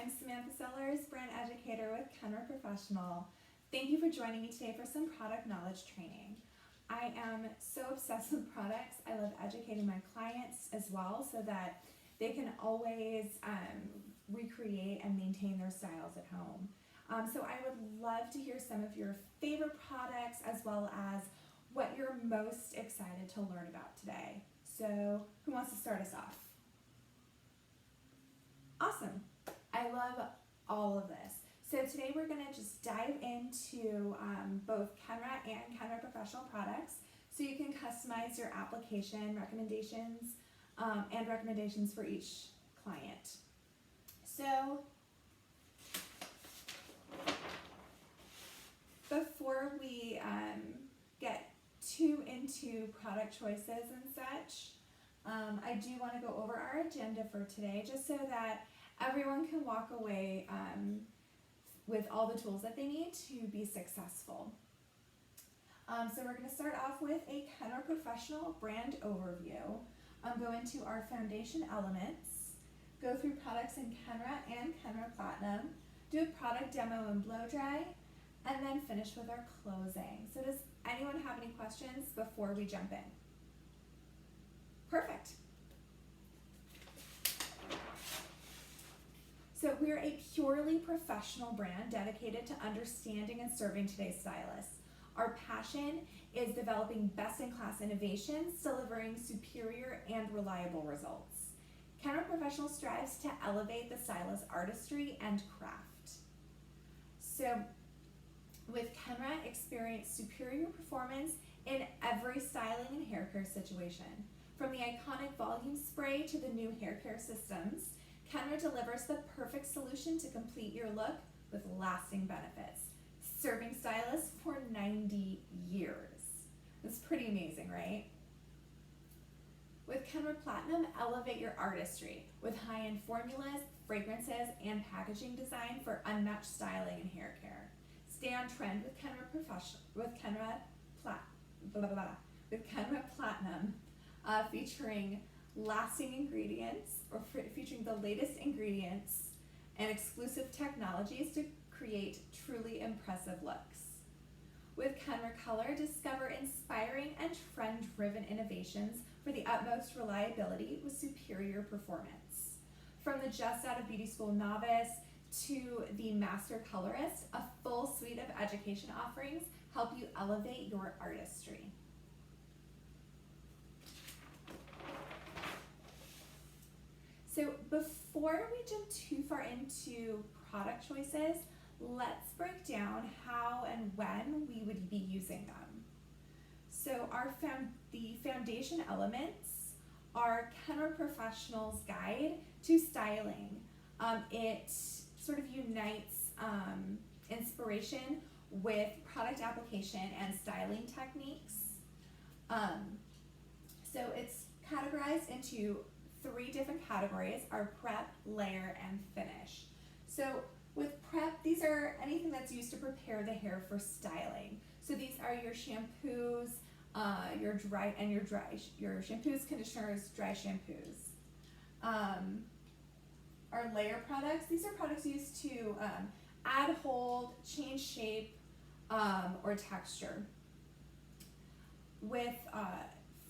I'm Samantha Sellers, brand educator with Kenra Professional. Thank you for joining me today for some product knowledge training. I am so obsessed with products. I love educating my clients as well so that they can always recreate and maintain their styles at home. So I would love to hear some of your favorite products as well as what you're most excited to learn about today. So who wants to start us off? Awesome. I love all of this. So today we're going to just dive into both Kenra and Kenra Professional products so you can customize your application recommendations and recommendations for each client. So before we get too into product choices and such, I do want to go over our agenda for today just so that everyone can walk away with all the tools that they need to be successful. So we're going to start off with a Kenra Professional brand overview, go into our foundation elements, go through products in Kenra and Kenra Platinum, do a product demo and blow dry, and then finish with our closing. So does anyone have any questions before we jump in? Perfect. So we're a purely professional brand dedicated to understanding and serving today's stylists. Our passion is developing best-in-class innovations, delivering superior and reliable results. Kenra Professional strives to elevate the stylist artistry and craft. So with Kenra, experience superior performance in every styling and hair care situation. From the iconic volume spray to the new hair care systems, Kenra delivers the perfect solution to complete your look with lasting benefits. Serving stylists for 90 years. That's pretty amazing, right? With Kenra Platinum, elevate your artistry with high-end formulas, fragrances, and packaging design for unmatched styling and hair care. Stay on trend with Kenra Platinum, featuring lasting ingredients or featuring the latest ingredients and exclusive technologies to create truly impressive looks. With Kenra Color, discover inspiring and trend-driven innovations for the utmost reliability with superior performance. From the just out of beauty school novice to the master colorist, a full suite of education offerings help you elevate your artistry. So before we jump too far into product choices, let's break down how and when we would be using them. So the foundation elements are Kenra Professional's guide to styling. It sort of unites inspiration with product application and styling techniques. So it's categorized into 3 different categories: our prep, layer, and finish. So with prep, these are anything that's used to prepare the hair for styling. So these are your shampoos, your shampoos, conditioners, dry shampoos. Our layer products, these are products used to add hold, change shape, or texture. With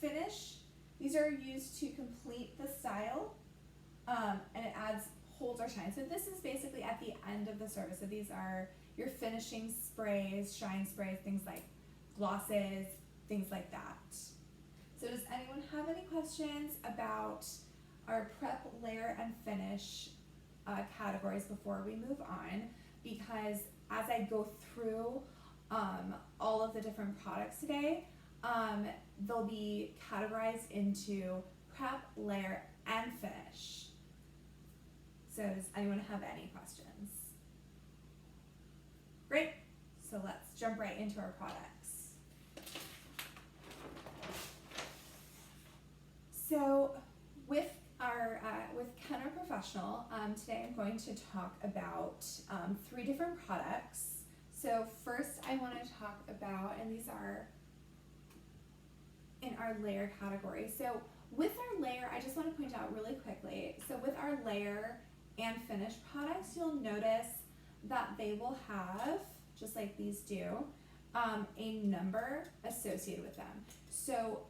finish, these are used to complete the style, and it adds hold or shine. So this is basically at the end of the service. So these are your finishing sprays, shine sprays, things like glosses, things like that. So does anyone have any questions about our prep, layer, and finish categories before we move on? Because as I go through all of the different products today, they'll be categorized into prep, layer, and finish. So does anyone have any questions? Great, so let's jump right into our products. So with Kenra Professional, today I'm going to talk about 3 different products. So first I want to talk about, and these are in our layer category. So with our layer, I just want to point out really quickly, so with our layer and finished products, you'll notice that they will have, just like these do, a number associated with them. So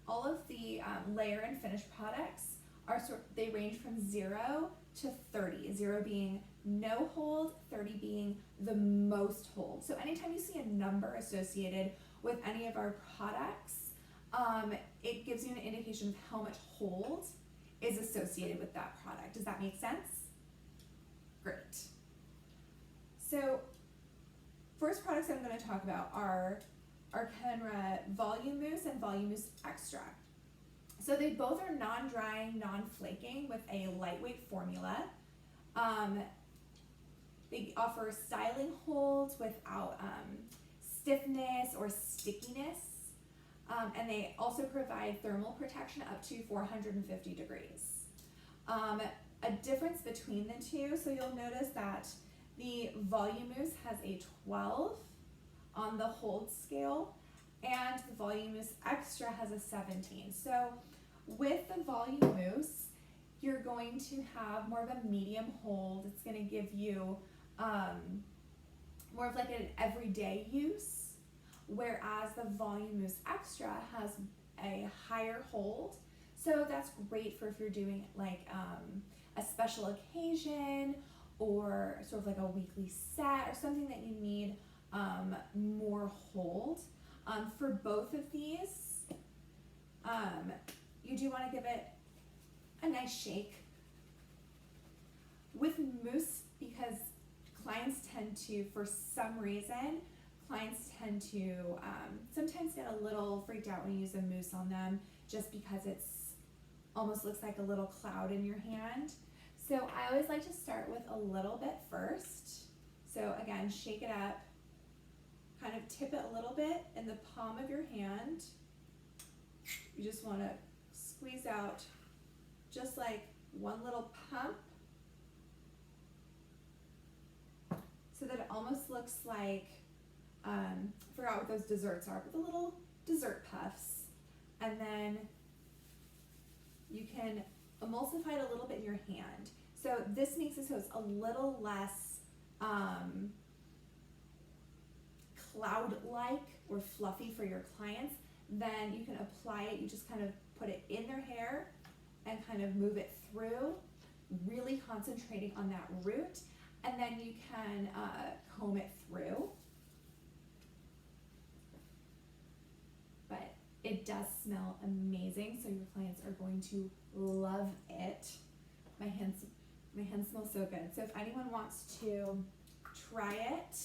all of the layer and finished products they range from 0 to 30, 0 being no hold, 30 being the most hold. So anytime you see a number associated with any of our products, it gives you an indication of how much hold is associated with that product. Does that make sense? Great. So first products I'm going to talk about are our Kenra Volume Mousse and Volume Mousse Extra. So they both are non-drying, non-flaking with a lightweight formula. They offer styling holds without stiffness or stickiness. And they also provide thermal protection up to 450 degrees. A difference between the two, so you'll notice that the Volume Mousse has a 12 on the hold scale, and the Volume Mousse Extra has a 17. So with the Volume Mousse, you're going to have more of a medium hold. It's going to give you more of like an everyday use, whereas the Volume Mousse Extra has a higher hold. So that's great for if you're doing like a special occasion or sort of like a weekly set or something that you need more hold. For both of these, you do want to give it a nice shake. With mousse, because clients tend to, for some reason, sometimes get a little freaked out when you use a mousse on them, just because it's almost looks like a little cloud in your hand. So I always like to start with a little bit first. So again, shake it up, kind of tip it a little bit in the palm of your hand. You just want to squeeze out just like one little pump, so that it almost looks like, I forgot what those desserts are, but the little dessert puffs. And then you can emulsify it a little bit in your hand. So this makes it so it's a little less cloud-like or fluffy for your clients. Then you can apply it, you just kind of put it in their hair and kind of move it through, really concentrating on that root, and then you can comb it through. But it does smell amazing, so your clients are going to love it. My hands smell so good. So if anyone wants to try it,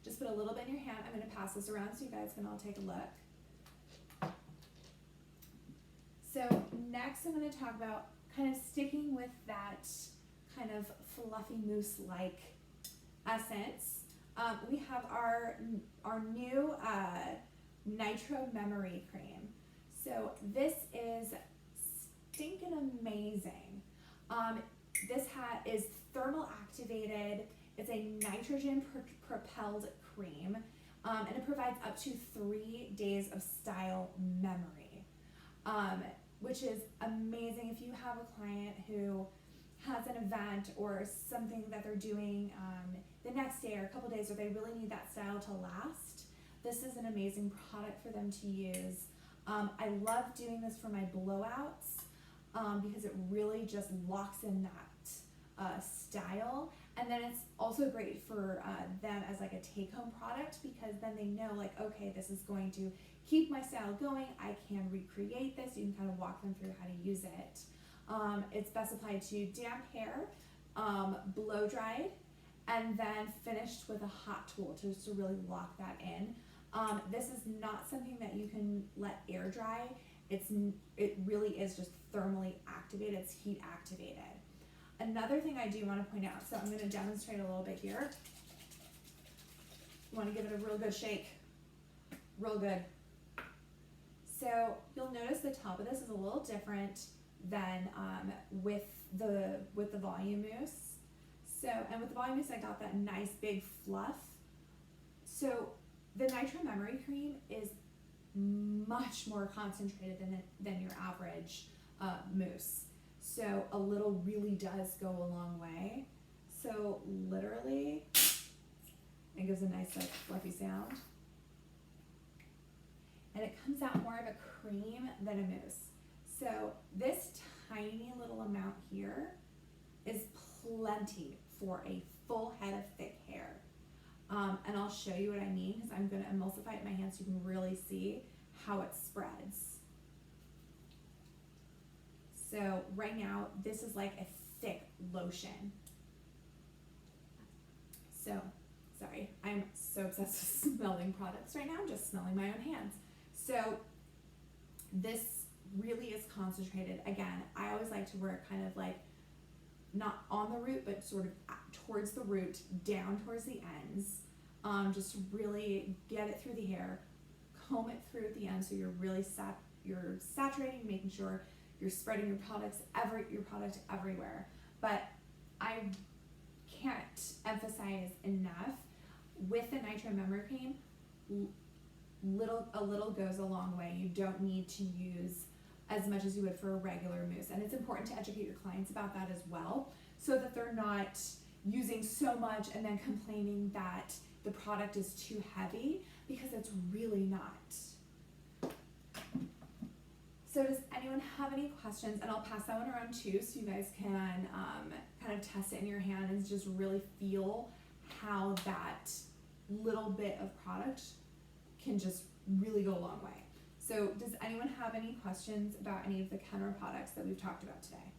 just put a little bit in your hand. I'm going to pass this around so you guys can all take a look. So next I'm going to talk about kind of sticking with that kind of fluffy mousse-like essence. We have our new Nitro Memory Cream. So this is stinking amazing. This is thermal activated. It's a nitrogen propelled cream, and it provides up to 3 days of style memory, which is amazing if you have a client who has an event or something that they're doing the next day or a couple days, or they really need that style to last. This is an amazing product for them to use. I love doing this for my blowouts because it really just locks in that style. And then it's also great for them as like a take-home product, because then they know like, okay, this is going to keep my style going. I can recreate this. You can kind of walk them through how to use it. It's best applied to damp hair, blow dried, and then finished with a hot tool just to really lock that in. This is not something that you can let air dry. It really is just thermally activated. It's heat activated. Another thing I do want to point out, so I'm going to demonstrate a little bit here. You want to give it a real good shake. Real good. So you'll notice the top of this is a little different than with the Volume Mousse. So, and with the Volume Mousse, I got that nice big fluff. So the Nitro Memory Cream is much more concentrated than your average mousse. So a little really does go a long way. So literally, it gives a nice like fluffy sound. And it comes out more of a cream than a mousse. So this tiny little amount here is plenty for a full head of thick hair. And I'll show you what I mean, because I'm going to emulsify it in my hand so you can really see how it spreads. So right now, this is like a thick lotion. So, sorry, I'm so obsessed with smelling products right now. I'm just smelling my own hands. So this really is concentrated. Again, I always like to wear kind of like not on the root, but sort of towards the root, down towards the ends. Just to really get it through the hair, comb it through at the end, so you're really you're saturating, making sure you're spreading your product everywhere. But I can't emphasize enough, with the Nitro Memory Cream, a little goes a long way. You don't need to use as much as you would for a regular mousse, and it's important to educate your clients about that as well, so that they're not using so much and then complaining that the product is too heavy, because it's really not. So does anyone have any questions? And I'll pass that one around too, so you guys can kind of test it in your hand and just really feel how that little bit of product can just really go a long way. So does anyone have any questions about any of the Kenra products that we've talked about today?